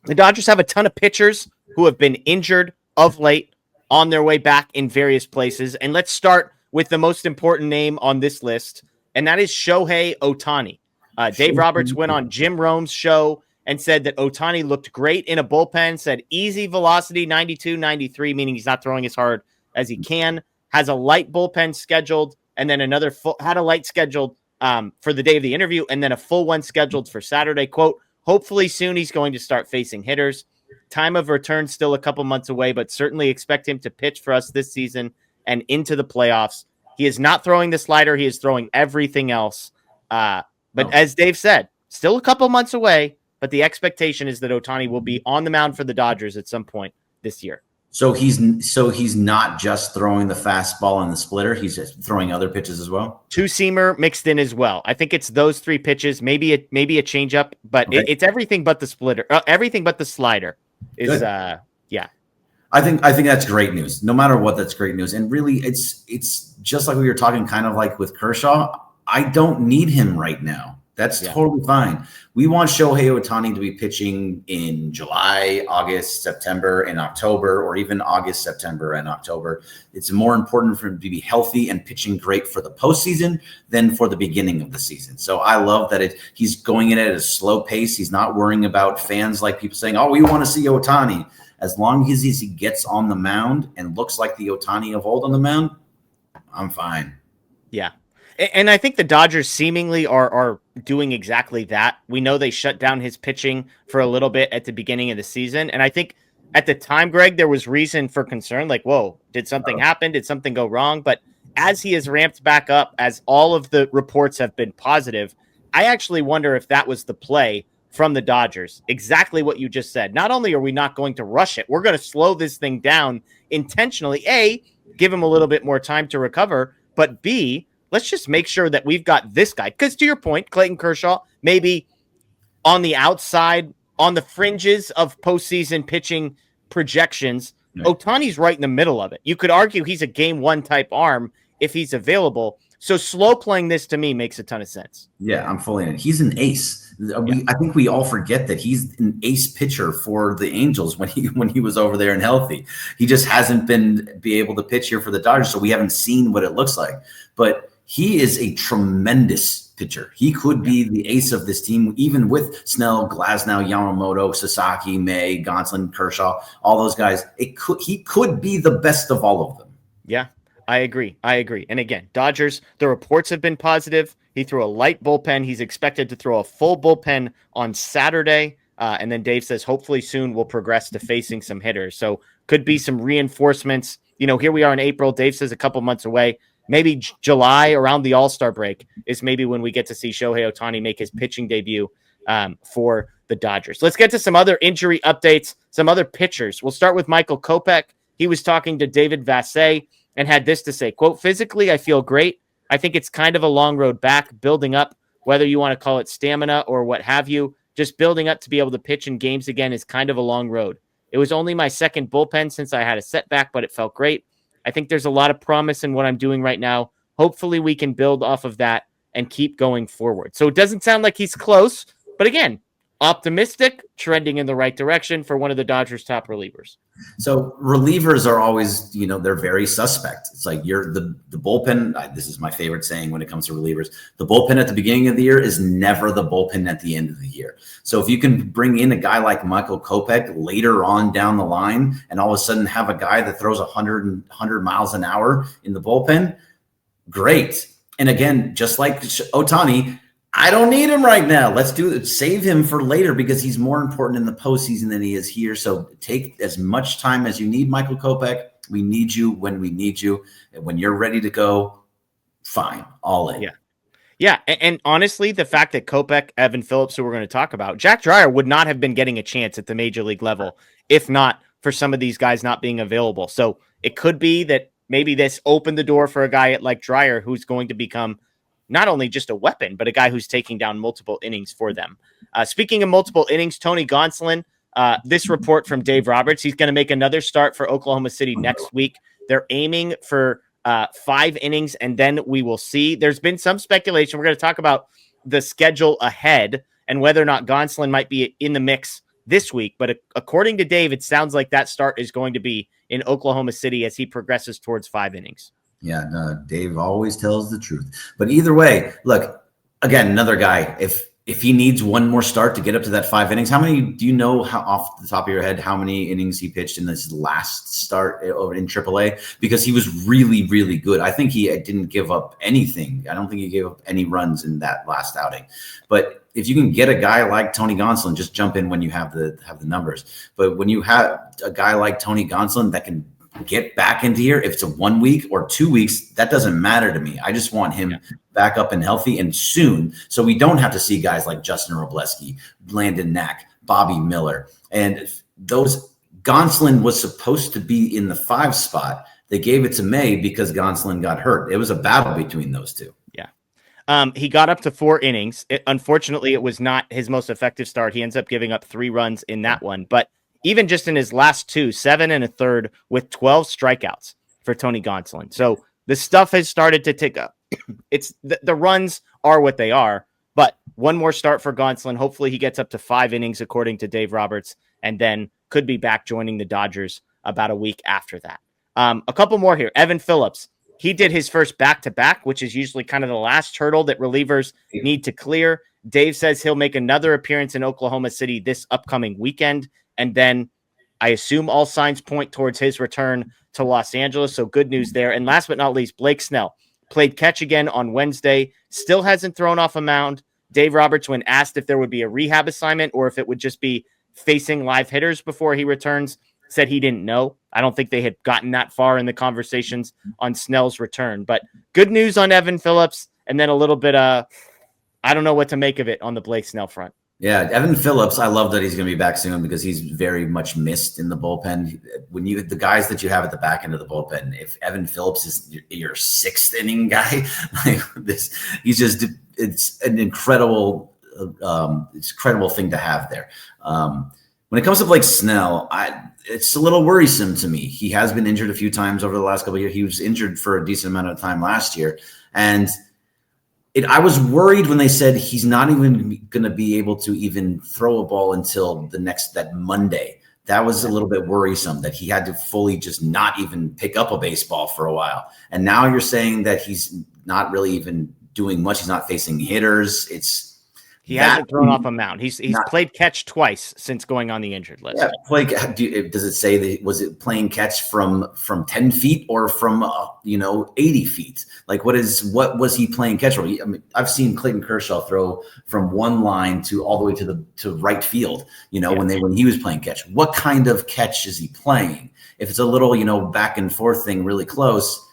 The Dodgers have a ton of pitchers who have been injured of late, on their way back in various places. And let's start with the most important name on this list, and that is Shohei Ohtani. Dave Roberts went on Jim Rome's show and said that Ohtani looked great in a bullpen, said easy velocity, 92, 93, meaning he's not throwing as hard as he can, has a light bullpen scheduled, and then another full, had a light scheduled for the day of the interview, and then a full one scheduled for Saturday. Quote, hopefully soon he's going to start facing hitters. Time of return still a couple months away, but certainly expect him to pitch for us this season and into the playoffs. He is not throwing the slider. He is throwing everything else. As Dave said, still a couple months away, but the expectation is that Ohtani will be on the mound for the Dodgers at some point this year. So he's not just throwing the fastball and the splitter. He's just throwing other pitches as well. Two-seamer mixed in as well. I think it's those three pitches, maybe a changeup, but okay. It's everything but the splitter, everything but the slider. Is yeah. I think that's great news. No matter what, that's great news. And really, it's just like we were talking, kind of like with Kershaw. I don't need him right now. That's totally fine. We want Shohei Ohtani to be pitching in July, August, September, and October, or even August, September, and October. It's more important for him to be healthy and pitching great for the postseason than for the beginning of the season. So I love that he's going in at a slow pace. He's not worrying about fans like people saying, oh, we want to see Ohtani. As long as he gets on the mound and looks like the Ohtani of old on the mound, I'm fine. Yeah. And I think the Dodgers seemingly are doing exactly that. We know they shut down his pitching for a little bit at the beginning of the season. And I think at the time, Greg, there was reason for concern. Like, whoa, did something happen? Did something go wrong? But as he has ramped back up, as all of the reports have been positive, I actually wonder if that was the play from the Dodgers. Exactly what you just said. Not only are we not going to rush it, we're going to slow this thing down intentionally. A, give him a little bit more time to recover, but B, let's just make sure that we've got this guy. Because to your point, Clayton Kershaw, maybe on the outside, on the fringes of postseason pitching projections, Ohtani's right in the middle of it. You could argue he's a game one type arm if he's available. So slow playing this to me makes a ton of sense. Yeah, I'm fully in it. He's an ace. I think we all forget that he's an ace pitcher for the Angels when he was over there and healthy. He just hasn't be able to pitch here for the Dodgers, so we haven't seen what it looks like. But he is a tremendous pitcher. He could be the ace of this team, even with Snell, Glasnow, Yamamoto, Sasaki, May, Gonsolin, Kershaw, all those guys. He could be the best of all of them. Yeah, I agree. And again, Dodgers, the reports have been positive. He threw a light bullpen. He's expected to throw a full bullpen on Saturday. And then Dave says, hopefully soon we'll progress to facing some hitters. So could be some reinforcements. Here we are in April. Dave says a couple months away. Maybe July around the All-Star break is maybe when we get to see Shohei Ohtani make his pitching debut for the Dodgers. Let's get to some other injury updates, some other pitchers. We'll start with Michael Kopech. He was talking to David Vassegh and had this to say, quote, physically, I feel great. I think it's kind of a long road back, building up, whether you want to call it stamina or what have you. Just building up to be able to pitch in games again is kind of a long road. It was only my second bullpen since I had a setback, but it felt great. I think there's a lot of promise in what I'm doing right now. Hopefully we can build off of that and keep going forward. So it doesn't sound like he's close, but again, optimistic, trending in the right direction for one of the Dodgers' top relievers. So relievers are always, they're very suspect. It's like the bullpen. This is my favorite saying when it comes to relievers. The bullpen at the beginning of the year is never the bullpen at the end of the year. So if you can bring in a guy like Michael Kopech later on down the line and all of a sudden have a guy that throws 100 miles an hour in the bullpen, great. And again, just like Ohtani, I don't need him right now. Let's save him for later because he's more important in the postseason than he is here. So take as much time as you need, Michael Kopech. We need you when we need you. And when you're ready to go, fine, all in. Yeah. And honestly, the fact that Kopech, Evan Phillips, who we're going to talk about, Jack Dreyer would not have been getting a chance at the major league level if not for some of these guys not being available. So it could be that maybe this opened the door for a guy like Dreyer who's going to become not only just a weapon, but a guy who's taking down multiple innings for them. Speaking of multiple innings, Tony Gonsolin, this report from Dave Roberts, he's going to make another start for Oklahoma City next week. They're aiming for 5 innings, and then we will see. There's been some speculation. We're going to talk about the schedule ahead and whether or not Gonsolin might be in the mix this week. But according to Dave, it sounds like that start is going to be in Oklahoma City as he progresses towards 5 innings. Yeah, no, Dave always tells the truth. But either way, look, again, another guy, if he needs one more start to get up to that 5 innings, how many do you know, how off the top of your head, how many innings he pitched in this last start over in AAA? Because he was really, really good. I think he didn't give up anything. I don't think he gave up any runs in that last outing. But if you can get a guy like Tony Gonsolin, just jump in when you have the numbers. But when you have a guy like Tony Gonsolin that can get back into here, if it's a 1 week or 2 weeks, that doesn't matter to me. I just want him back up and healthy and soon, so we don't have to see guys like Justin Robleski, Landon Knack, Bobby Miller. And those, Gonsolin was supposed to be in the 5 spot. They gave it to May because Gonsolin got hurt. It was a battle between those two. Yeah. He got up to 4 innings. Unfortunately, it was not his most effective start. He ends up giving up 3 runs in that one. But even just in his last 2, 7 1/3 with 12 strikeouts for Tony Gonsolin. So the stuff has started to tick up. It's the runs are what they are, but one more start for Gonsolin. Hopefully he gets up to 5 innings, according to Dave Roberts, and then could be back joining the Dodgers about a week after that. A couple more here. Evan Phillips. He did his first back-to-back, which is usually kind of the last hurdle that relievers need to clear. Dave says he'll make another appearance in Oklahoma City this upcoming weekend. And then I assume all signs point towards his return to Los Angeles. So good news there. And last but not least, Blake Snell played catch again on Wednesday. Still hasn't thrown off a mound. Dave Roberts, when asked if there would be a rehab assignment or if it would just be facing live hitters before he returns, said he didn't know. I don't think they had gotten that far in the conversations on Snell's return. But good news on Evan Phillips. And then a little bit, I don't know what to make of it on the Blake Snell front. Yeah, Evan Phillips, I love that he's going to be back soon because he's very much missed in the bullpen. When you the guys that you have at the back end of the bullpen, if Evan Phillips is your 6th inning guy, like this, it's an incredible thing to have there. When it comes to Blake Snell, it's a little worrisome to me. He has been injured a few times over the last couple of years. He was injured for a decent amount of time last year, and I was worried when they said he's not even going to be able to even throw a ball until that Monday. That was a little bit worrisome that he had to fully just not even pick up a baseball for a while. And now you're saying that he's not really even doing much. He's not facing hitters. He hasn't thrown off a mound. He's played catch twice since going on the injured list. Yeah, does it say that was it playing catch from 10 feet or from 80 feet? Like what was he playing catch from? I mean, I've seen Clayton Kershaw throw from one line to all the way to right field. When he was playing catch. What kind of catch is he playing? If it's a little back and forth thing, really close,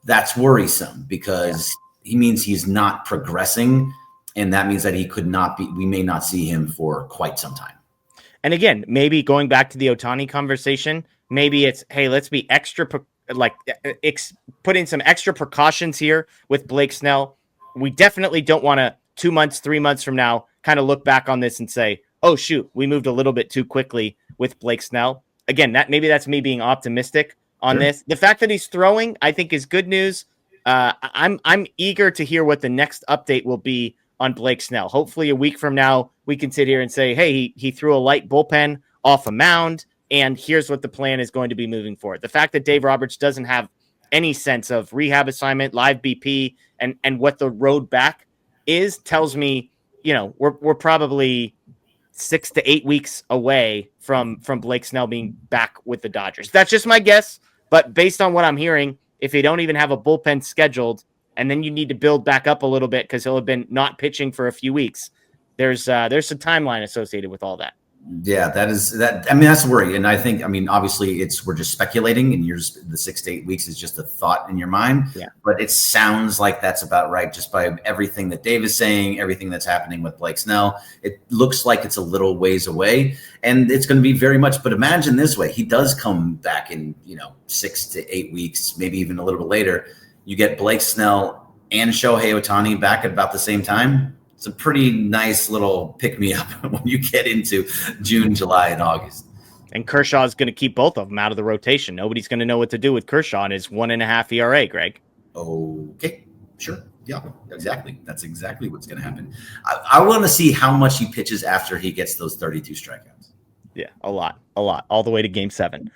that's worrisome because he means he's not progressing. And that means that we may not see him for quite some time. And again, maybe going back to the Ohtani conversation, maybe it's, hey, let's be extra, put in some extra precautions here with Blake Snell. We definitely don't want to 2 months, 3 months from now, kind of look back on this and say, oh, shoot, we moved a little bit too quickly with Blake Snell. Again, maybe that's me being optimistic on this. The fact that he's throwing, I think, is good news. I'm eager to hear what the next update will be on Blake Snell. Hopefully a week from now, we can sit here and say, hey, he threw a light bullpen off a mound, and here's what the plan is going to be moving forward. The fact that Dave Roberts doesn't have any sense of rehab assignment, live BP, and what the road back is tells me, we're probably 6 to 8 weeks away from Blake Snell being back with the Dodgers. That's just my guess, but based on what I'm hearing, if they don't even have a bullpen scheduled, and then you need to build back up a little bit because he'll have been not pitching for a few weeks. There's some timeline associated with all that. Yeah, that's worry. And I think, obviously we're just speculating and the 6 to 8 weeks is just a thought in your mind, but it sounds like that's about right. Just by everything that Dave is saying, everything that's happening with Blake Snell, it looks like it's a little ways away and it's going to be very much, but imagine this way. He does come back in, 6 to 8 weeks, maybe even a little bit later. You get Blake Snell and Shohei Ohtani back at about the same time. It's a pretty nice little pick-me-up when you get into June, July, and August. And Kershaw is going to keep both of them out of the rotation. Nobody's going to know what to do with Kershaw and his 1.5 ERA, Greg. Okay, sure. Yeah, exactly. That's exactly what's going to happen. I want to see how much he pitches after he gets those 32 strikeouts. Yeah, a lot, all the way to game 7.